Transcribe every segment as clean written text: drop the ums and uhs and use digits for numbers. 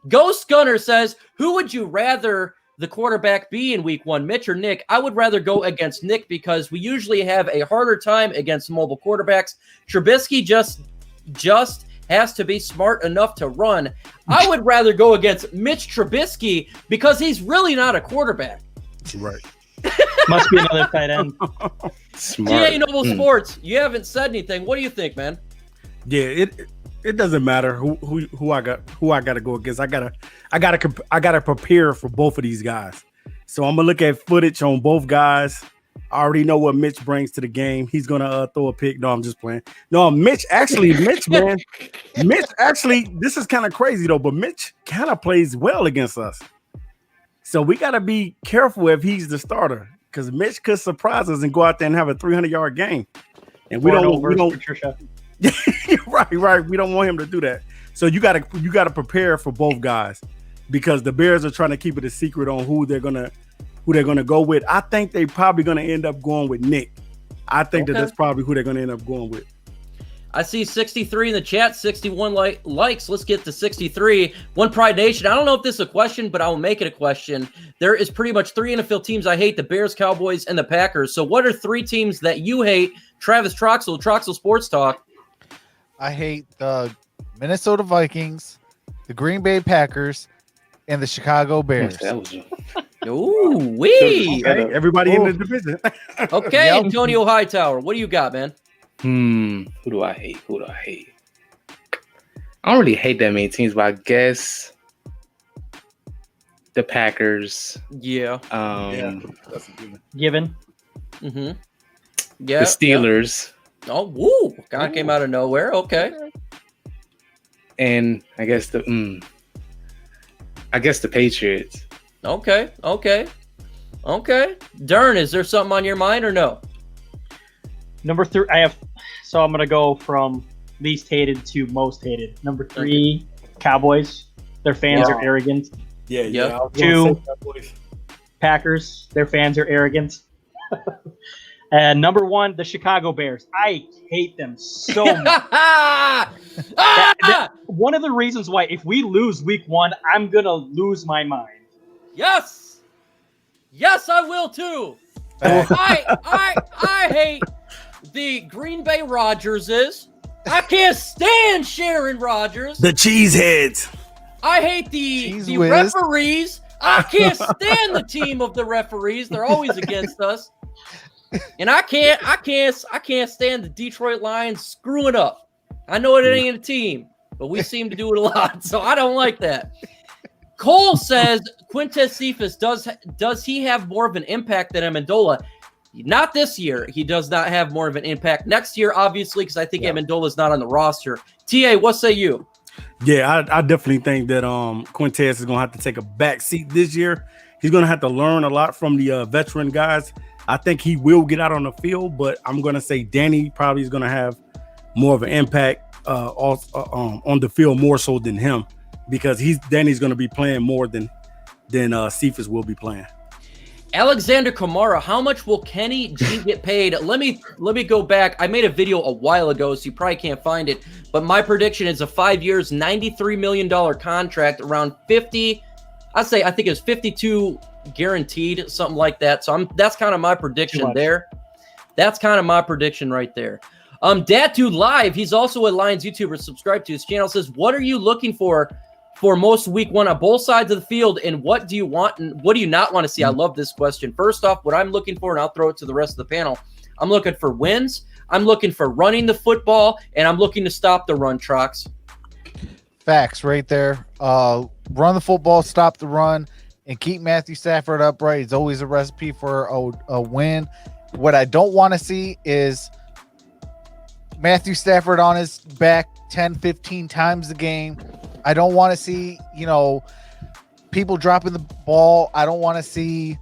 Ghost Gunner says, who would you rather the quarterback be in week 1, Mitch or Nick? I would rather go against Nick because we usually have a harder time against mobile quarterbacks. Trubisky just has to be smart enough to run. I would rather go against Mitch Trubisky because he's really not a quarterback. Right. Must be another tight end. Smart. TA Noble Sports, you haven't said anything. What do you think, man? Yeah, it doesn't matter who I got to go against. I gotta prepare for both of these guys. So I'm gonna look at footage on both guys. I already know what Mitch brings to the game. He's gonna throw a pick. No, I'm just playing. No, Mitch, man. Mitch actually, this is kind of crazy though, but Mitch kind of plays well against us. So we gotta be careful if he's the starter because Mitch could surprise us and go out there and have a 300-yard game. And we don't. Patricia. Right. We don't want him to do that. So you gotta prepare for both guys because the Bears are trying to keep it a secret on who they're gonna go with. I think they probably gonna end up going with Nick. I think that's probably who they're gonna end up going with. I see 63 in the chat, 61 likes. Let's get to 63. One Pride Nation. I don't know if this is a question, but I will make it a question. There is pretty much 3 NFL teams I hate: the Bears, Cowboys, and the Packers. So what are 3 teams that you hate? Travis Troxel Sports Talk. I hate the Minnesota Vikings, the Green Bay Packers, and the Chicago Bears. Ooh, wee. Okay, everybody in the division. Okay, Antonio Hightower, what do you got, man? Who do I hate? I don't really hate that many teams, but I guess the Packers. Yeah. That's a good one. Given. Mm-hmm. Yeah. The Steelers. Yeah. Oh, woo! Kind of came out of nowhere. Okay. And I guess the Patriots. Okay. Dern, is there something on your mind or no? Number 3, so I'm going to go from least hated to most hated. Number 3, Cowboys. Their fans are arrogant. Yeah. 2, Packers. Their fans are arrogant. And number 1, the Chicago Bears. I hate them so much. One of the reasons why, if we lose week 1, I'm going to lose my mind. Yes, I will too. I hate the Green Bay Rodgerses. I can't stand Sharon Rodgers. The cheeseheads. I hate the referees. I can't stand the team of the referees. They're always against us. And I can't stand the Detroit Lions screwing up. I know it ain't a team, but we seem to do it a lot, so I don't like that. Cole says Quintez Cephas, does he have more of an impact than Amendola? Not this year. He does not have more of an impact. Next year, obviously, because I think Amendola is not on the roster. TA, what say you? Yeah, I definitely think that Quintez is going to have to take a back seat this year. He's going to have to learn a lot from the veteran guys. I think he will get out on the field, but I'm going to say Danny probably is going to have more of an impact on the field more so than him because Danny's going to be playing more than Cephas will be playing. Alexander Kamara, how much will Kenny G get paid? Let me go back. I made a video a while ago, so you probably can't find it. But my prediction is a 5 years, $93 million contract, around 50. I think it was 52 guaranteed, something like that. So that's kind of my prediction there. That's kind of my prediction right there. Dat Dude Live, he's also a Lions YouTuber. Subscribe to his channel. Says, what are you looking for most week 1 on both sides of the field, and what do you want and what do you not want to see? I love this question. First off, what I'm looking for, and I'll throw it to the rest of the panel, I'm looking for wins, I'm looking for running the football, and I'm looking to stop the run, Trox. Facts right there. Run the football, stop the run, and keep Matthew Stafford upright. It's always a recipe for a win. What I don't want to see is Matthew Stafford on his back 10, 15 times a game. I don't want to see, people dropping the ball. I don't want to see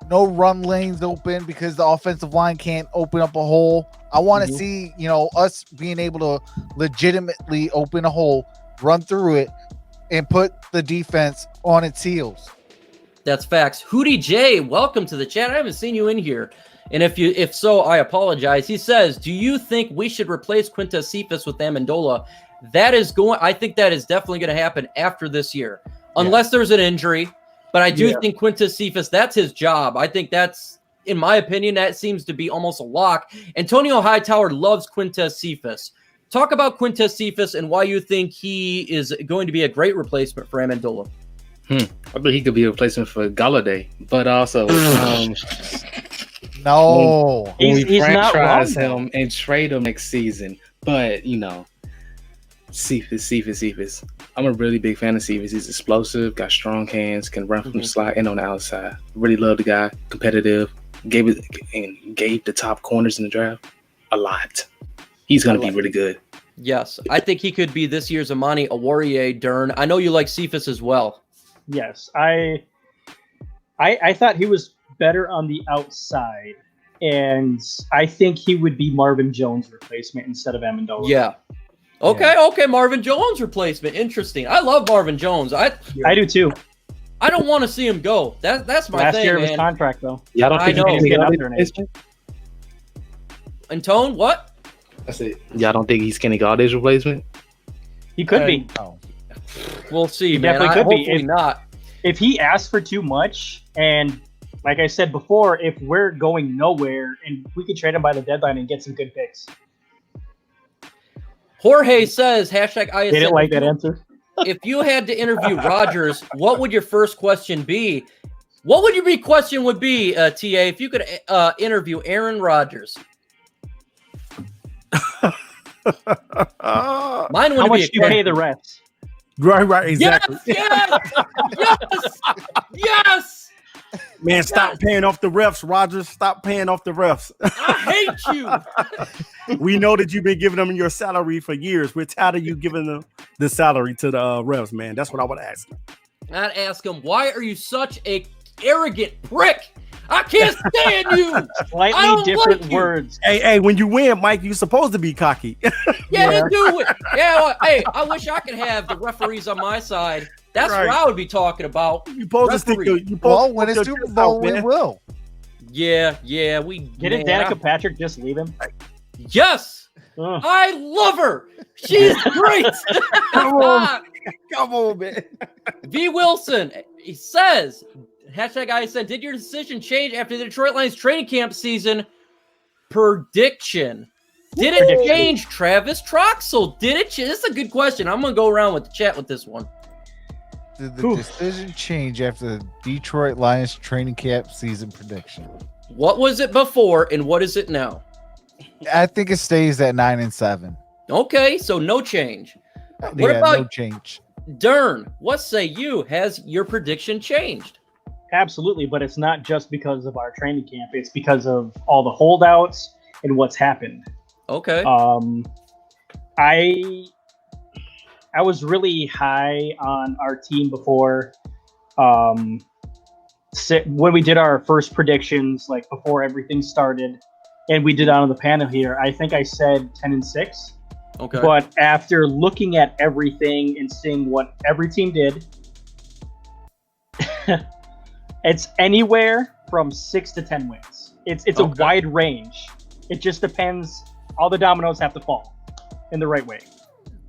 no run lanes open because the offensive line can't open up a hole. I want to see, us being able to legitimately open a hole, run through it, and put the defense on its heels. That's facts. Hootie J, welcome to the chat. I haven't seen you in here. And if so, I apologize. He says, do you think we should replace Quintez Cephas with Amendola? I think that is definitely going to happen after this year, unless there's an injury. But I do think Quintez Cephas, that's his job. I think that's, in my opinion, that seems to be almost a lock. Antonio Hightower loves Quintez Cephas. Talk about Quintez Cephas and why you think he is going to be a great replacement for Amendola. I think he could be a replacement for Galladay, but also no, when we he's not franchise wrong, him and trade him next season. But Cephas. I'm a really big fan of Cephas. He's explosive, got strong hands, can run from the slot and on the outside. Really love the guy, competitive. Gave the top corners in the draft a lot. He's going to be really good. Yes, I think he could be this year's Amani Oruwariye, Dern. I know you like Cephas as well. Yes, I thought he was better on the outside, and I think he would be Marvin Jones' replacement instead of Amendola. Yeah. Okay, Marvin Jones replacement. Interesting. I love Marvin Jones. I do too. I don't want to see him go. That's my Last thing, year of man. his contract, though. Y'all don't think I know. he's Getting up Galladay's there in age. replacement? And Tone, what? I said, y'all don't think he's Kenny Galladay's replacement? He could be. No. We'll see, He man. definitely could be. Hopefully not. If he asks for too much, and like I said before, if we're going nowhere, and we could trade him by the deadline and get some good picks. Jorge says, hashtag ISN. They didn't like that answer. If you had to interview Rodgers, what would your first question be? What would your question would be, TA, if you could interview Aaron Rodgers? Mine would How be much do you pay the refs? Right, exactly. Yes! Man, stop paying off the refs, Rodgers. Stop paying off the refs. I hate you. We know that you've been giving them your salary for years. We're tired of you giving them the salary to the refs, man. That's what I would ask them. I'd ask him, why are you such a arrogant prick? I can't stand you. I Slightly don't different like you. words. Hey, when you win, Mike, you're supposed to be cocky. Yeah, do it. Yeah, well, hey, I wish I could have the referees on my side. That's Right. what I would be talking about. You supposed to stick Referee. your, Well, when it's Super Bowl, we will. Yeah, we Didn't man, Danica Patrick just leave him? Yes, Ugh. I love her. She's great. Come on, man. V. Wilson, he says, hashtag ISN, did your decision change after the Detroit Lions training camp season? Prediction. Did it change, Travis Troxel? Did it change? This is a good question. I'm going to go around with the chat with this one. Did the decision change after the Detroit Lions training camp season prediction? What was it before and what is it now? I think it stays at 9-7. Okay, so no change. What Yeah, about no change. Dern? What say you? Has your prediction changed? Absolutely, but it's not just because of our training camp. It's because of all the holdouts and what's happened. Okay. I was really high on our team before. When we did our first predictions, like before everything started, and we did on the panel here, I think I said 10-6. Okay. But after looking at everything and seeing what every team did, it's anywhere from 6 to 10 wins. It's a wide range. It just depends. All the dominoes have to fall in the right way.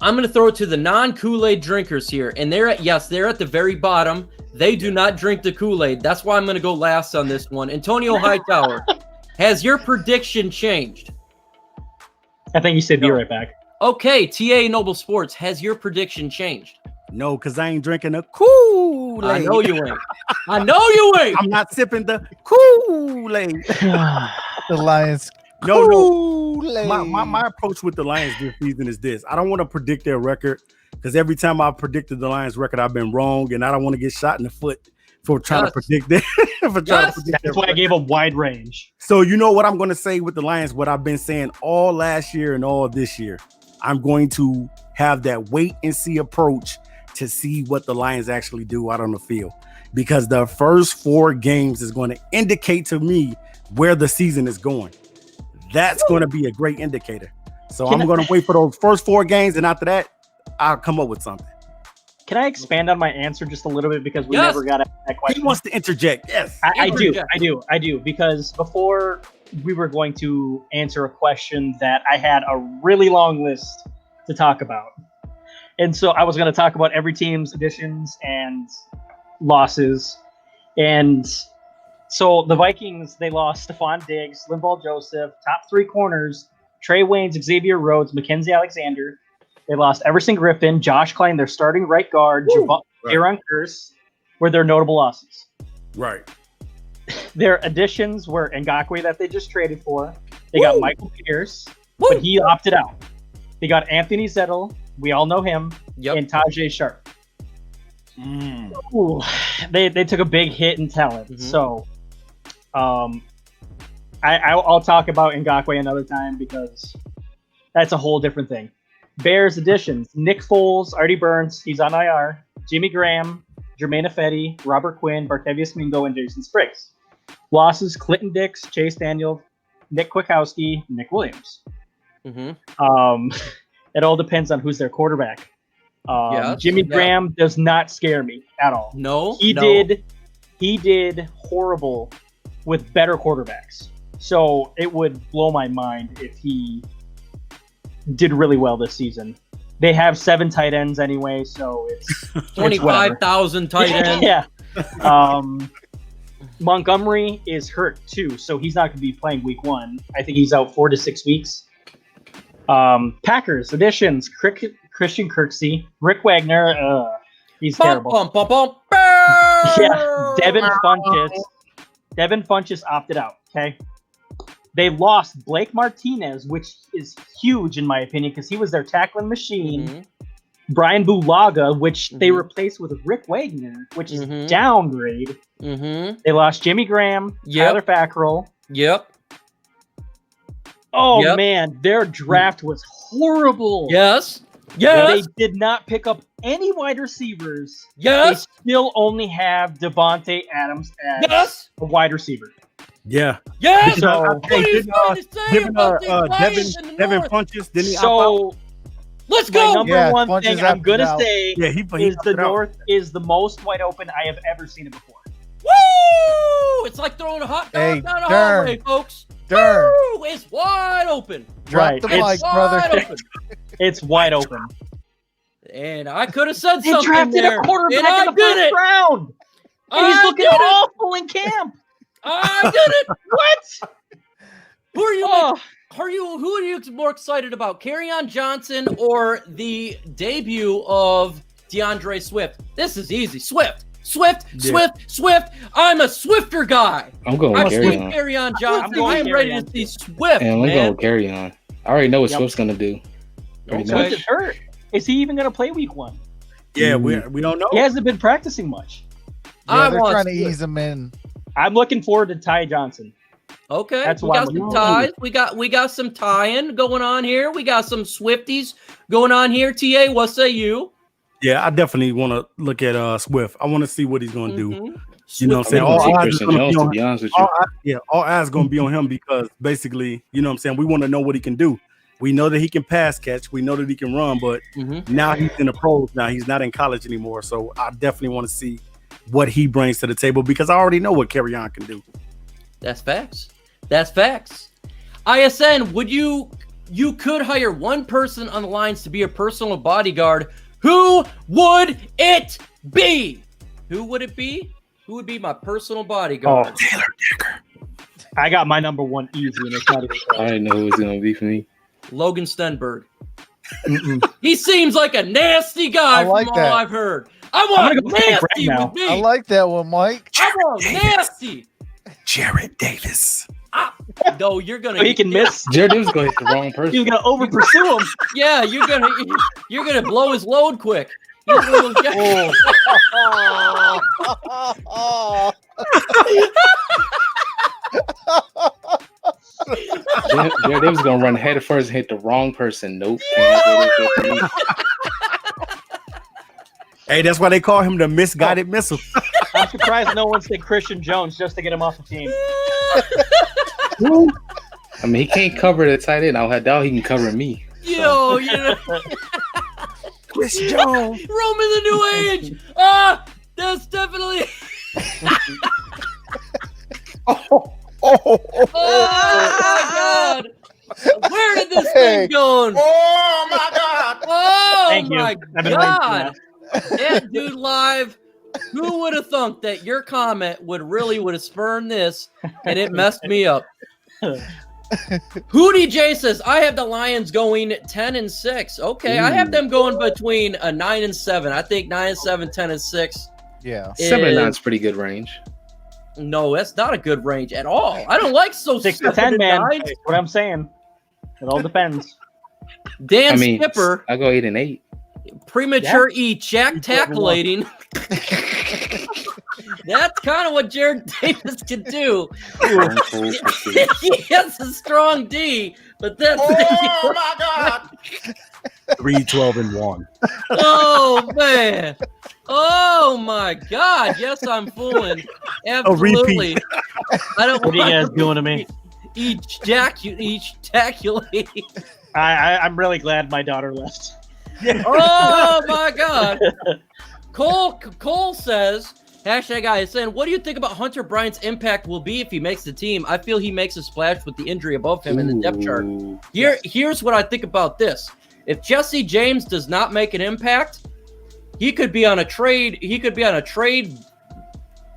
I'm going to throw it to the non-Kool-Aid drinkers here. And they're at the very bottom. They do not drink the Kool-Aid. That's why I'm going to go last on this one. Antonio Hightower, has your prediction changed? I think you said be right back. Okay, TA Noble Sports, has your prediction changed? No, because I ain't drinking the Kool-Aid. I know you ain't. I know you ain't. I'm not sipping the Kool-Aid. The Lions. No. Kool-Aid. My approach with the Lions this season is this. I don't want to predict their record because every time I predicted the Lions record, I've been wrong, and I don't want to get shot in the foot for trying to predict them. That's why I gave a wide range. So you know what I'm going to say with the Lions, what I've been saying all last year and all this year. I'm going to have that wait and see approach to see what the Lions actually do out on the field, because the first 4 games is going to indicate to me where the season is going. That's going to be a great indicator. So I'm going to wait for those first 4 games, and after that, I'll come up with something. Can I expand on my answer just a little bit, because we never got that question? He wants to interject. Yes, I do, because before we were going to answer a question that I had a really long list to talk about. And so I was going to talk about every team's additions and losses. And so the Vikings, they lost Stephon Diggs, Linval Joseph, top 3 corners, Trey Waynes, Xavier Rhodes, Mackenzie Alexander. They lost Everson Griffin, Josh Klein, their starting right guard, Jaron Kearse, were their notable losses. Right. Their additions were Ngakoue that they just traded for. They got Michael Pierce, but he opted out. They got Anthony Zettel. We all know him. Yep. And Tajay Sharp. Ooh, they took a big hit in talent. So I'll talk about Ngakoue another time because that's a whole different thing. Bears additions: Nick Foles, Artie Burns, he's on IR. Jimmy Graham, Jermaine Ifedi, Robert Quinn, Barkevius Mingo, and Jason Spriggs. Losses: Clinton Dix, Chase Daniel, Nick Kwiatkowski, Nick Williams. It all depends on who's their quarterback. Jimmy Graham does not scare me at all. He did horrible with better quarterbacks. So it would blow my mind if he did really well this season. They have 7 tight ends anyway, so it's 25,000 tight ends. Yeah. Montgomery is hurt too, so he's not going to be playing week 1. I think he's out 4 to 6 weeks. Packers additions: Christian Kirksey, Rick Wagner. He's terrible. Yeah, Devin Funchess opted out. Okay. They lost Blake Martinez, which is huge in my opinion because he was their tackling machine. Brian Bulaga, which they replaced with Rick Wagner, which is downgrade. They lost Jimmy Graham, Tyler Fackrell. Man, their draft was horrible. They did not pick up any wide receivers. They still only have Devontae Adams as a wide receiver. Yeah. So, Devin Funchess, didn't he? So let's go. My number one thing I'm gonna say is the North is the most wide open I have ever seen it before. Woo! It's like throwing a hot dog down a hallway, folks. Woo! It's wide open. Drop the mic, brother. It's wide open. And I could have said They something drafted there. a quarterback and I in the first round. And he's looking awful in camp. I did it. What? Who are you more excited about? Kerryon Johnson or the debut of DeAndre Swift? This is easy. Swift. I'm a Swifter guy. I'm going with Kerryon Johnson. I am ready to see Swift. And I'm going with Kerryon. I already know what Swift's going to do. Swift is hurt. Is he even going to play week 1? Yeah, we don't know. He hasn't been practicing much. Yeah, they're trying to ease him in. I'm looking forward to Ty Johnson. Okay, That's we got some ties. We got some tie-in going on here. We got some Swifties going on here. TA, what say you? Yeah, I definitely want to look at Swift. I want to see what he's going to do. You know what I'm saying? All eyes going to be on him because basically, you know what I'm saying, we want to know what he can do. We know that he can pass catch. We know that he can run, but now he's in the pros now. He's not in college anymore. So I definitely want to see what he brings to the table because I already know what Kerryon can do. That's facts. ISN, would you could hire one person on the Lions to be a personal bodyguard. Who would it be? Who would it be? Who would be my personal bodyguard? Taylor Decker. I got my number 1 easy, and it's not even close. I didn't know who was going to be for me. Logan Stenberg. He seems like a nasty guy from all I've heard. I want nasty with me. I like that one, Mike. I want nasty. Jared Davis. No, you're gonna. He can miss. Jared Davis going to hit the wrong person. He's gonna over pursue him. Yeah, you're gonna blow his load quick. Jared Davis gonna run head first and hit the wrong person. Nope. Hey, that's why they call him the misguided missile. I'm surprised no one said Christian Jones just to get him off the team. I mean, he can't cover the tight end. I doubt he can cover me. Yo, you know. Chris Jones. Roman the New Age. That's definitely. Oh my God. Where did this thing go? Oh my God. Oh Thank you. my I've been waiting for God. That dude live. Who would have thunk that your comment would have spurned this, and it messed me up. Hootie J says, I have the Lions going 10-6. Okay, I have them going between a 9 and 7. I think 9 and 7, 10 and 6. Yeah. 7 and 9 is pretty good range. No, that's not a good range at all. I don't like 6 to 10, man. That's what I'm saying. It all depends. Dan Skipper, I go 8 and 8. premature ejaculating. That's kind of what Jared Davis can do. He has a strong D, but that's my God. 3-12-1. Oh man. Oh my God. Yes, I'm fooling. Absolutely. I don't What are you guys doing to me? Ejaculate. I'm really glad my daughter left. Oh my God. Cole says, #ISN, what do you think about Hunter Bryant's impact will be if he makes the team? I feel he makes a splash with the injury above him in the depth chart. Here's what I think about this. If Jesse James does not make an impact, he could be on a trade. He could be on a trade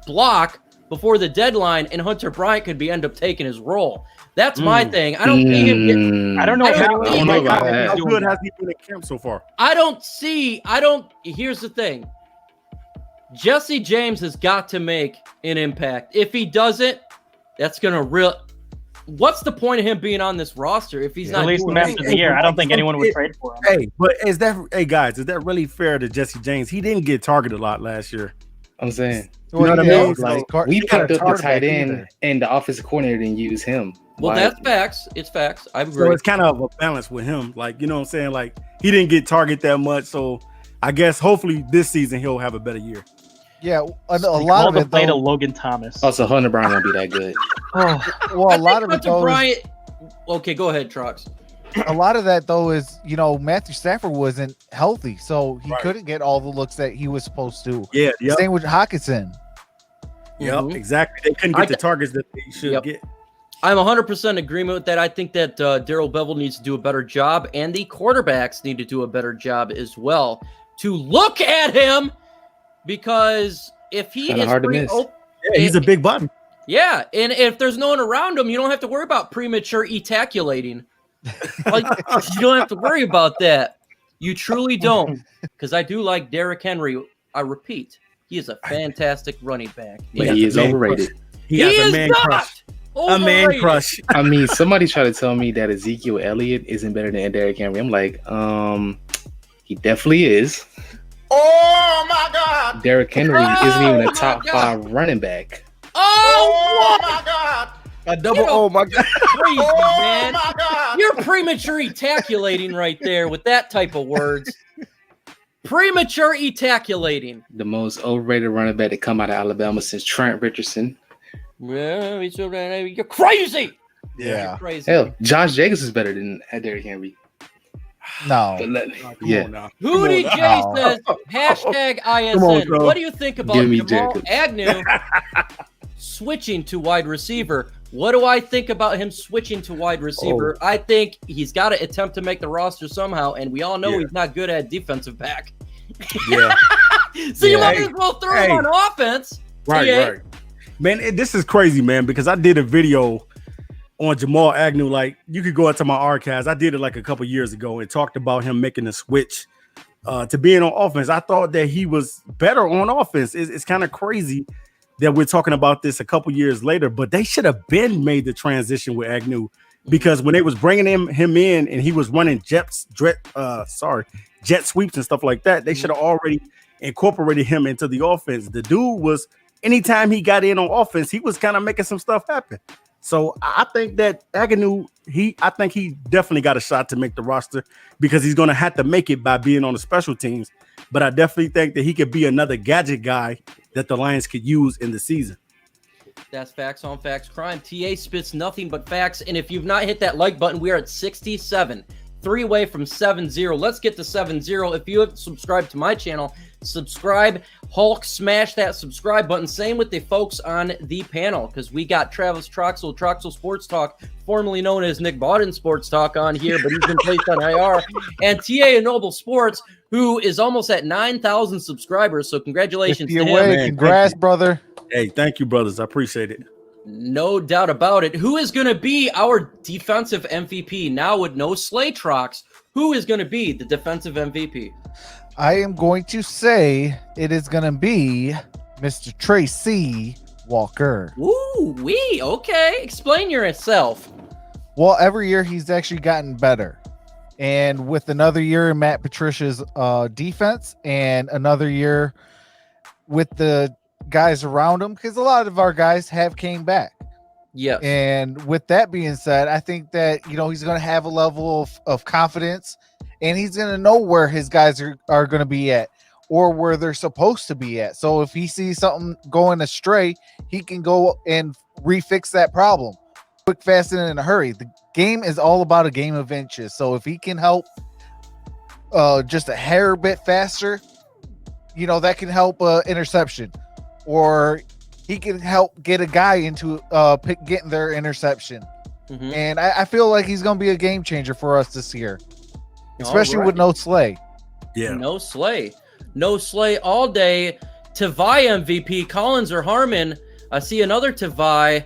block before the deadline, and Hunter Bryant could end up taking his role. That's my thing. I don't see him. I don't know How how good has he been at camp so far? Here's the thing. Jesse James has got to make an impact. If he doesn't, that's going to what's the point of him being on this roster if he's not release him after the year? I don't think anyone would trade for him. Hey, but is that really fair to Jesse James? He didn't get targeted a lot last year. I'm saying. You know what I mean? Like, we picked up the tight end, and the offensive coordinator didn't use him. Well, that's facts. It's facts. I agree. So it's kind of a balance with him. Like, you know what I'm saying? Like, he didn't get targeted that much. So I guess hopefully this season he'll have a better year. Yeah, a lot of it played to though. Logan Thomas. Also, Hunter Bryant won't be that good. Well, a lot of it though. Bryant. Okay, go ahead, Trox. A lot of that though is, Matthew Stafford wasn't healthy, so he couldn't get all the looks that he was supposed to. Yeah, yep. Same with Hawkinson. Yep, exactly. They couldn't get the targets that they should get. I'm 100% agreement with that. I think that Darrell Bevel needs to do a better job, and the quarterbacks need to do a better job as well to look at him, because if he is hard to miss. He's a big button. Yeah, and if there's no one around him, you don't have to worry about premature ejaculating. Like, you don't have to worry about that. You truly don't, because I do like Derrick Henry. I repeat, he is a fantastic running back. But he is overrated. He has a man crush. A man crush. I mean, somebody tried to tell me that Ezekiel Elliott isn't better than Derrick Henry. I'm like, he definitely is. Oh my God! Derrick Henry isn't even a top 5 running back. Oh my God! A double. Oh my God! Crazy, man. My God. You're premature ejaculating right there with that type of words. Premature ejaculating. The most overrated running back to come out of Alabama since Trent Richardson. Yeah, you're crazy. Yeah, you're crazy. Hell, Josh Jacobs is better than Derrick Henry. No. Hootie J says, #ISN. What do you think about Jamal Agnew switching to wide receiver? What do I think about him switching to wide receiver? I think he's got to attempt to make the roster somehow, and we all know he's not good at defensive back. Yeah. So you might as well throw him on offense. Right. Man, this is crazy, man, because I did a video on Jamal Agnew. Like, you could go into my archives. I did it like a couple years ago and talked about him making a switch to being on offense. I thought that he was better on offense. It's kind of crazy that we're talking about this a couple years later, but they should have been made the transition with Agnew, because when they was bringing him in and he was running jet sweeps and stuff like that, they should have already incorporated him into the offense. The dude was, anytime he got in on offense, he was kind of making some stuff happen. So I think that Agnew, I think he definitely got a shot to make the roster, because he's going to have to make it by being on the special teams. But I definitely think that he could be another gadget guy that the Lions could use in the season. That's Facts on Facts Crime. TA spits nothing but facts. And if you've not hit that like button, we are at 67. 3 away from 7-0. Let's get to 7-0. If you have subscribed to my channel, subscribe. Hulk, smash that subscribe button. Same with the folks on the panel, because we got Travis Troxel Sports Talk, formerly known as Nick Bawden Sports Talk, on here, but he's been placed on IR, and TA and Noble Sports, who is almost at 9,000 subscribers. So congratulations to him. Man, Congrats, thank you. brother. Hey, thank you, brothers. I appreciate it. No doubt about it. Who is going to be our defensive MVP now with no Slaytrox? Who is going to be the defensive MVP? I am going to say it is going to be Mr. Tracy Walker. Ooh, okay. Explain yourself. Well, every year he's actually gotten better. And with another year in Matt Patricia's defense and another year with the guys around him, because a lot of our guys have came back. Yes. And with that being said, I think that, he's going to have a level of confidence, and he's going to know where his guys are going to be at or where they're supposed to be at. So if he sees something going astray, he can go and refix that problem quick, fast, and in a hurry. The game is all about a game of inches. So if he can help just a hair bit faster, that can help interception, or he can help get a guy into getting their interception. Mm-hmm. And I feel like he's going to be a game changer for us this year, especially with no Slay. Yeah. No Slay. No Slay all day. Tavai MVP, Collins or Harmon. I see another Tavai.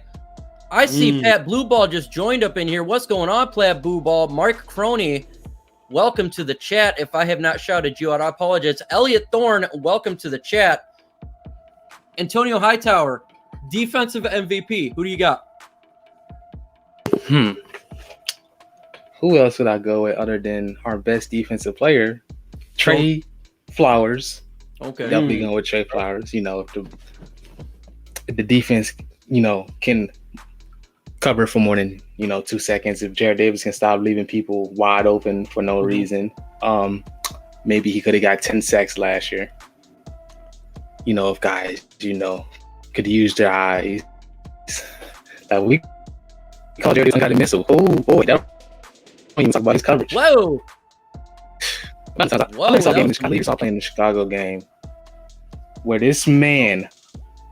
I see Pat Blueball just joined up in here. What's going on, Pat Blueball? Mark Croney, welcome to the chat. If I have not shouted you out, I apologize. Elliot Thorne, welcome to the chat. Antonio Hightower, defensive MVP. Who do you got? Who else would I go with other than our best defensive player? Trey Flowers. Okay. Definitely going with Trey Flowers. If the defense, can cover for more than 2 seconds. If Jared Davis can stop leaving people wide open for no reason, maybe he could have got 10 sacks last year. If guys, could use their eyes. That we call Jared Davis unguided missile. Oh boy, that don't even talk about his coverage. Whoa. I saw playing the Chicago game where this man,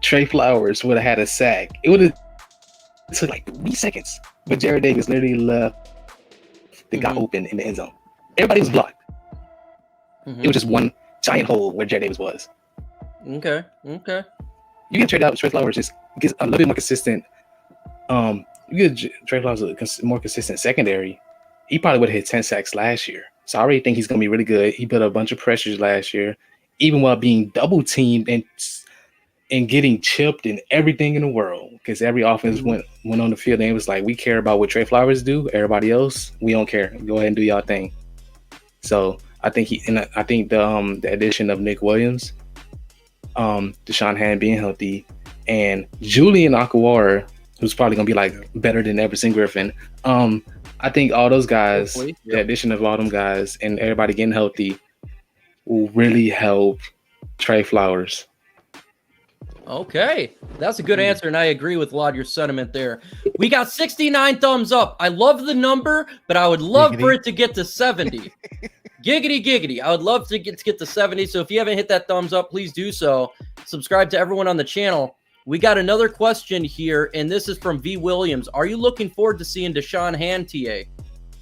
Trey Flowers, would have had a sack. It would have took like 3 seconds, but Jared Davis literally left the guy open in the end zone. Everybody was blocked. It was just one giant hole where Jared Davis was. Okay. You can trade out Trey Flowers, just get a little bit more consistent. You get Trey Flowers a more consistent secondary. He probably would have hit 10 sacks last year. So I already think he's going to be really good. He put a bunch of pressures last year, even while being double teamed and getting chipped and everything in the world. Because every offense went on the field and it was like, we care about what Trey Flowers do. Everybody else, we don't care. Go ahead and do y'all thing. So I think the addition of Nick Williams, Deshaun Hand being healthy, and Julian Akawara, who's probably gonna be like better than Everson Griffin. I think all those guys, the addition of all them guys, and everybody getting healthy, will really help Trey Flowers. Okay, that's a good answer, and I agree with a lot of your sentiment there. We got 69 thumbs up. I love the number, but I would love for it to get to 70. Giggity. I would love to get to 70. So if you haven't hit that thumbs up, please do so. Subscribe to everyone on the channel. We got another question here, and this is from V. Williams. Are you looking forward to seeing Deshaun Hand, TA?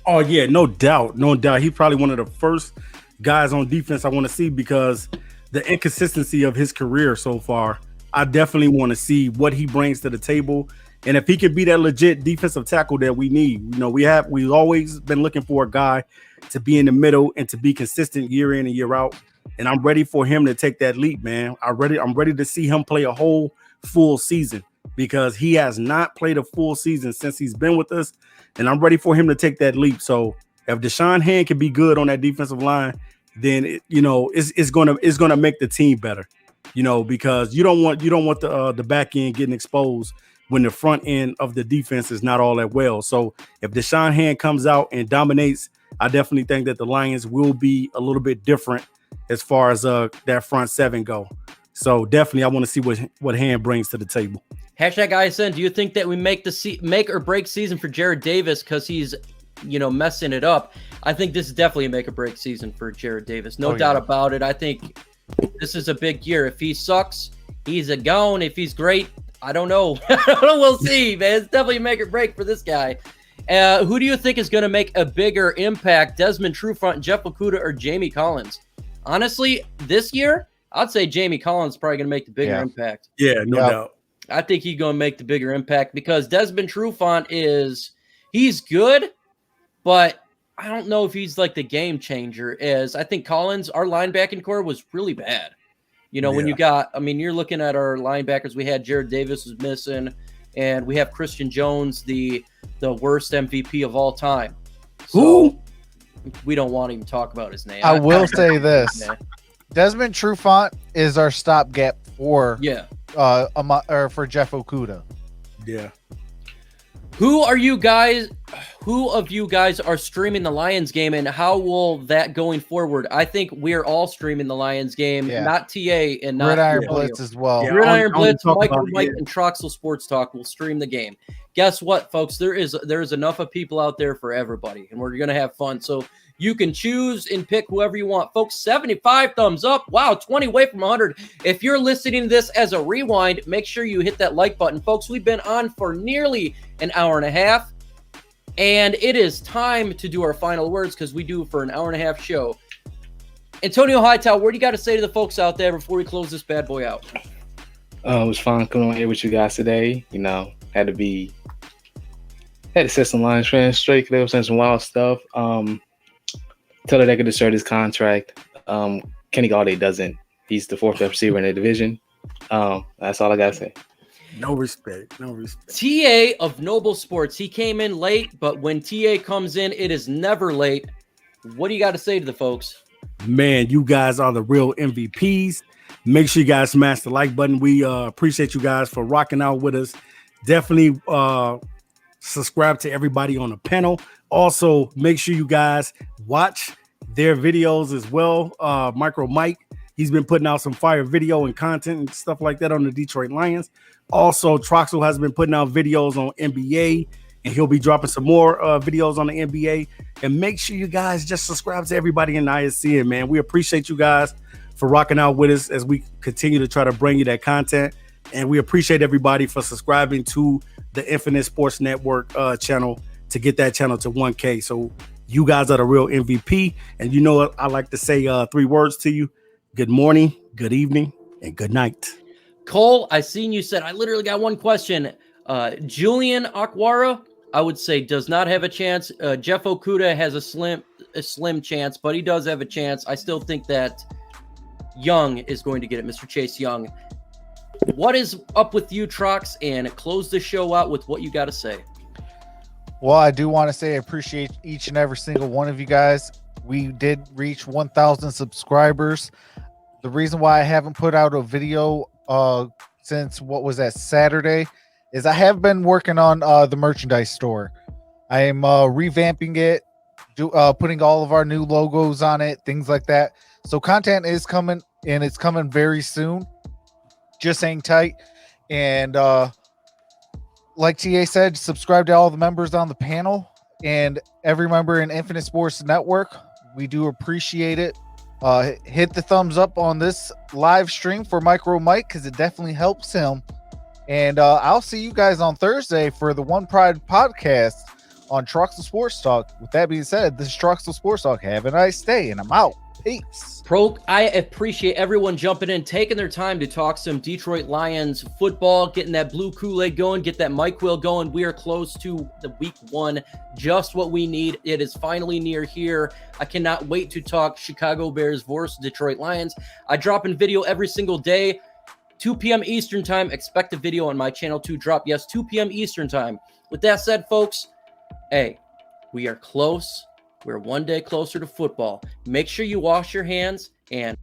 Oh, yeah, no doubt. He's probably one of the first guys on defense I want to see because the inconsistency of his career so far. I definitely want to see what he brings to the table. And if he could be that legit defensive tackle that we need, we've always been looking for a guy to be in the middle and to be consistent year in and year out. And I'm ready for him to take that leap, man. I'm ready to see him play a whole full season because he has not played a full season since he's been with us. And I'm ready for him to take that leap. So if Deshaun Hand can be good on that defensive line, then it's gonna make the team better. Because you don't want the back end getting exposed when the front end of the defense is not all that well. So if Deshaun Hand comes out and dominates, I definitely think that the Lions will be a little bit different as far as that front seven go. So definitely, I want to see what Hand brings to the table. Hashtag ISN. Do you think that we make make or break season for Jared Davis because he's messing it up? I think this is definitely a make or break season for Jared Davis. No doubt about it. I think this is a big year. If he sucks, he's a gone. If he's great, I don't know. We'll see, man. It's definitely a make or break for this guy. Who do you think is going to make a bigger impact? Desmond Trufant, Jeff Okudah, or Jamie Collins? honestly, this year, I'd say Jamie Collins is probably going to make the bigger impact. Yeah, no doubt. I think he's going to make the bigger impact because Desmond Trufant he's good, but I don't know if he's like the game changer. I think Collins, our linebacking core was really bad. When you're looking at our linebackers, we had Jared Davis was missing, and we have Christian Jones, the worst MVP of all time. So we don't want to even talk about his name. I will say this. Desmond Trufant is our stopgap for for Jeff Okudah. Yeah. Who of you guys are streaming the Lions game, and how will that going forward? I think we're all streaming the Lions game, not TA and not Gridiron Blitz as well. Yeah, Gridiron Blitz, Mike, and Troxel Sports Talk will stream the game. Guess what, folks? There is enough of people out there for everybody, and we're gonna have fun. So you can choose and pick whoever you want. Folks, 75 thumbs up. Wow, 20 away from 100. If you're listening to this as a rewind, make sure you hit that like button. Folks, we've been on for nearly an hour and a half, and it is time to do our final words because we do for an hour and a half show. Antonio Hightower, what do you got to say to the folks out there before we close this bad boy out? It was fun coming on here with you guys today. Had to set some Lions fans straight because they were saying some wild stuff. Tell her they could assert his contract. Kenny Galladay doesn't. He's the fourth best receiver in the division. That's all I gotta say. No respect. TA of Noble Sports. He came in late, but when TA comes in, it is never late. What do you got to say to the folks? Man, you guys are the real MVPs. Make sure you guys smash the like button. We appreciate you guys for rocking out with us. Definitely subscribe to everybody on the panel. Also, make sure you guys watch their videos as well. Micro Mike, he's been putting out some fire video and content and stuff like that on the Detroit Lions. Also, Troxel has been putting out videos on NBA, and he'll be dropping some more videos on the NBA. And make sure you guys just subscribe to everybody in ISCN, man. We appreciate you guys for rocking out with us as we continue to try to bring you that content. And we appreciate everybody for subscribing to the Infinite Sports Network channel to get that channel to 1K. So you guys are the real MVP. And you know what? I like to say 3 words to you. Good morning, good evening, and good night. Cole, I seen you said, I literally got one question. Julian Akwara, I would say, does not have a chance. Jeff Okudah has a slim chance, but he does have a chance. I still think that Young is going to get it, Mr. Chase Young. What is up with you, Trox? And close the show out with what you got to say. Well, I do want to say I appreciate each and every single one of you guys. We did reach 1,000 subscribers. The reason why I haven't put out a video since Saturday is I have been working on the merchandise store. I am revamping it, putting all of our new logos on it, things like that. So content is coming, and it's coming very soon. Just hang tight. And like TA said, subscribe to all the members on the panel and every member in Infinite Sports Network. We do appreciate it. Hit the thumbs up on this live stream for Micro Mike because it definitely helps him. And I'll see you guys on Thursday for the One Pride podcast on Troxel Sports Talk. With that being said, this is Troxel Sports Talk. Have a nice day, and I'm out. Peace. I appreciate everyone jumping in, taking their time to talk some Detroit Lions football, getting that blue Kool-Aid going, get that Mike Will going. We are close to the week 1, just what we need. It is finally near here. I cannot wait to talk Chicago Bears versus Detroit Lions. I drop in video every single day, 2 p.m. Eastern time. Expect a video on my channel to drop. Yes, 2 p.m. Eastern time. With that said, folks, hey, we are close. We're one day closer to football. Make sure you wash your hands and